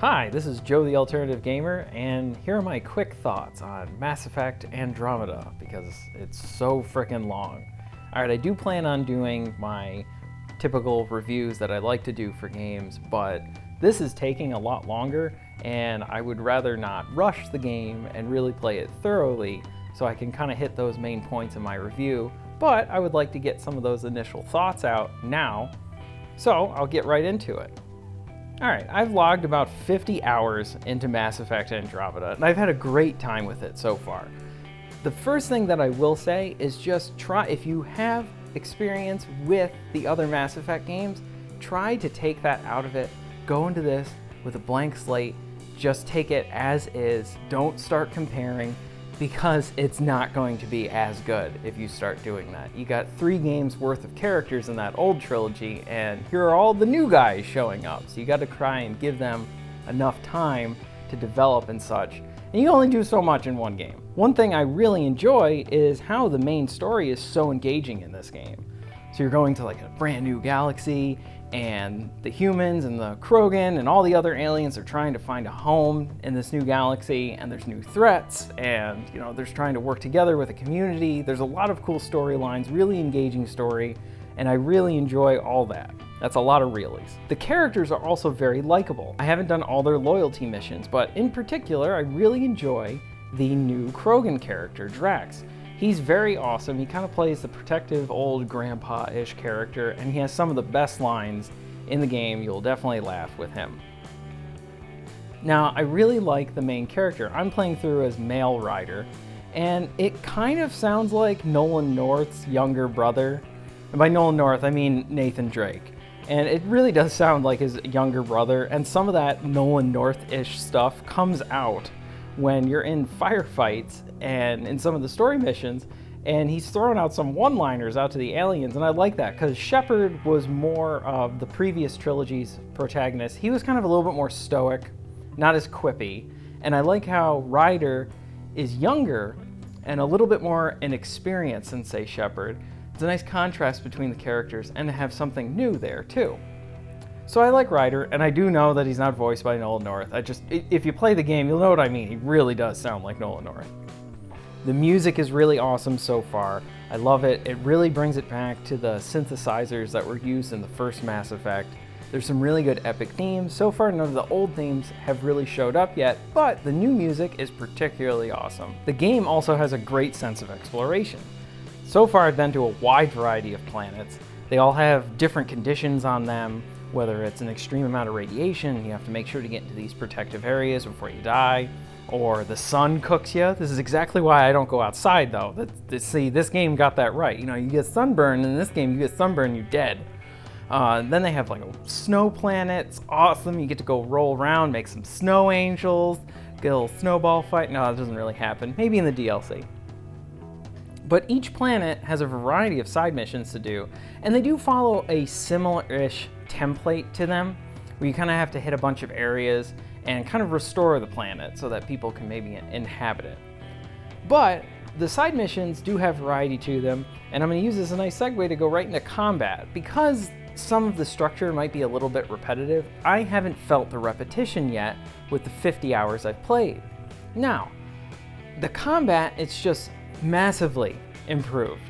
Hi, this is Joe the Alternative Gamer, and here are my quick thoughts on Mass Effect Andromeda, because it's so frickin' long. Alright, I do plan on doing my typical reviews that I like to do for games, but this is taking a lot longer, and I would rather not rush the game and really play it thoroughly, so I can kind of hit those main points in my review, but I would like to get some of those initial thoughts out now, so I'll get right into it. Alright, I've logged about 50 hours into Mass Effect Andromeda, and I've had a great time with it so far. The first thing that I will say is just try, if you have experience with the other Mass Effect games, try to take that out of it, go into this with a blank slate, just take it as is, don't start comparing, because it's not going to be as good if you start doing that. You got 3 games worth of characters in that old trilogy, and here are all the new guys showing up, so you got to try and give them enough time to develop and such. And you only do so much in one game. One thing I really enjoy is how the main story is so engaging in this game. So you're going to like a brand new galaxy, and the humans and the Krogan and all the other aliens are trying to find a home in this new galaxy, and there's new threats, and they're trying to work together with a community. There's a lot of cool storylines, really engaging story, and I really enjoy all that. That's a lot of reallys. The characters are also very likable. I haven't done all their loyalty missions, but in particular, I really enjoy the new Krogan character, Drax. He's very awesome. He kind of plays the protective old grandpa-ish character, and he has some of the best lines in the game. You'll definitely laugh with him. Now, I really like the main character. I'm playing through as male Ryder, and it kind of sounds like Nolan North's younger brother. And by Nolan North, I mean Nathan Drake. And it really does sound like his younger brother, and some of that Nolan North-ish stuff comes out when you're in firefights and in some of the story missions, and he's throwing out some one-liners out to the aliens, and I like that, because Shepard was more of the previous trilogy's protagonist. He was kind of a little bit more stoic, not as quippy, and I like how Ryder is younger and a little bit more inexperienced than, say, Shepard. It's a nice contrast between the characters, and to have something new there, too. So I like Ryder, and I do know that he's not voiced by Nolan North. If you play the game, you'll know what I mean. He really does sound like Nolan North. The music is really awesome so far. I love it. It really brings it back to the synthesizers that were used in the first Mass Effect. There's some really good epic themes. So far, none of the old themes have really showed up yet, but the new music is particularly awesome. The game also has a great sense of exploration. So far, I've been to a wide variety of planets. They all have different conditions on them. Whether it's an extreme amount of radiation, you have to make sure to get into these protective areas before you die, or the sun cooks you. This is exactly why I don't go outside, though. See, this game got that right. You get sunburned, and in this game, you get sunburned, you're dead. Then they have like a snow planet. It's awesome. You get to go roll around, make some snow angels, get a little snowball fight. No, that doesn't really happen. Maybe in the DLC. But each planet has a variety of side missions to do, and they do follow a similar-ish template to them, where you kind of have to hit a bunch of areas and kind of restore the planet so that people can maybe inhabit it. But the side missions do have variety to them, and I'm going to use this as a nice segue to go right into combat. Because some of the structure might be a little bit repetitive, I haven't felt the repetition yet with the 50 hours I've played. Now, the combat, it's just massively improved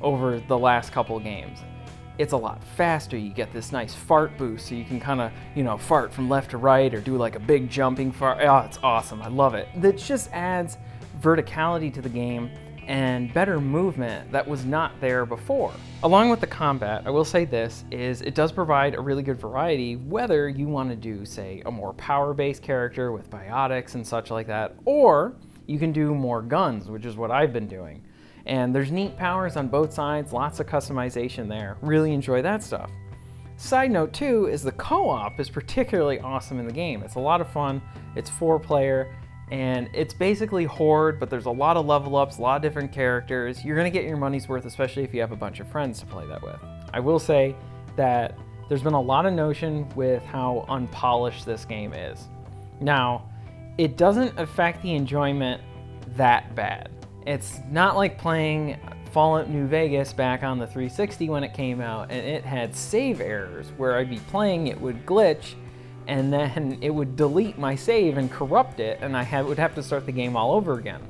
over the last couple games. It's a lot faster. You get this nice fart boost, so you can kind of, fart from left to right or do like a big jumping fart. Oh, it's awesome. I love it. That just adds verticality to the game and better movement that was not there before. Along with the combat, I will say this, is it does provide a really good variety, whether you want to do, say, a more power-based character with biotics and such like that, or you can do more guns, which is what I've been doing. And there's neat powers on both sides, lots of customization there. Really enjoy that stuff. Side note too is the co-op is particularly awesome in the game. It's a lot of fun, it's 4-player, and it's basically Horde, but there's a lot of level ups, a lot of different characters. You're gonna get your money's worth, especially if you have a bunch of friends to play that with. I will say that there's been a lot of notion with how unpolished this game is. Now, it doesn't affect the enjoyment that bad. It's not like playing Fallout New Vegas back on the 360 when it came out, and it had save errors where I'd be playing, it would glitch, and then it would delete my save and corrupt it, and would have to start the game all over again.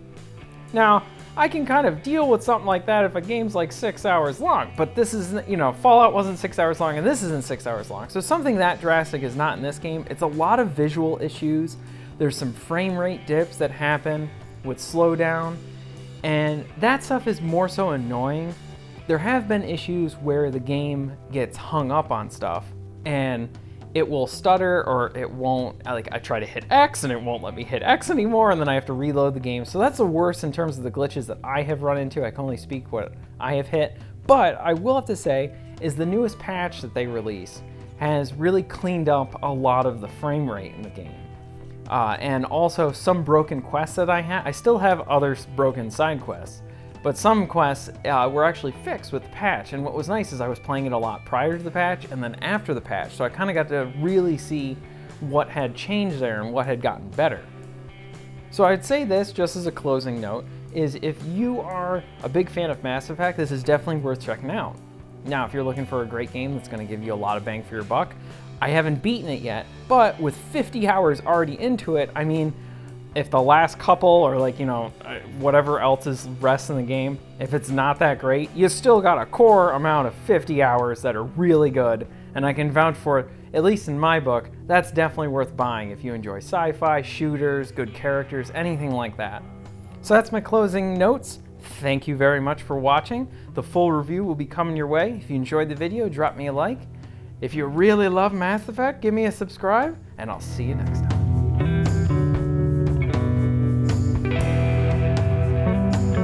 Now, I can kind of deal with something like that if a game's like 6 hours long, but this is, you know, Fallout wasn't 6 hours long and this isn't 6 hours long. So something that drastic is not in this game. It's a lot of visual issues. There's some frame rate dips that happen with slowdown, and that stuff is more so annoying. There have been issues where the game gets hung up on stuff and it will stutter, or it won't, like I try to hit X and it won't let me hit X anymore, and then I have to reload the game. So that's the worst in terms of the glitches that I have run into. I can only speak what I have hit, but I will have to say is the newest patch that they release has really cleaned up a lot of the frame rate in the game. And also some broken quests that I still have other broken side quests, but some quests were actually fixed with the patch. And what was nice is I was playing it a lot prior to the patch and then after the patch, so I kind of got to really see what had changed there and what had gotten better. So I'd say this, just as a closing note, is if you are a big fan of Mass Effect, this is definitely worth checking out. Now, if you're looking for a great game that's going to give you a lot of bang for your buck, I haven't beaten it yet, but with 50 hours already into it, I mean, if the last couple, or like, you know, whatever else is rest in the game, if it's not that great, you still got a core amount of 50 hours that are really good, and I can vouch for it, at least in my book. That's definitely worth buying if you enjoy sci-fi, shooters, good characters, anything like that. So that's my closing notes. Thank you very much for watching. The full review will be coming your way. If you enjoyed the video, drop me a like. If you really love Mass Effect, give me a subscribe, and I'll see you next time.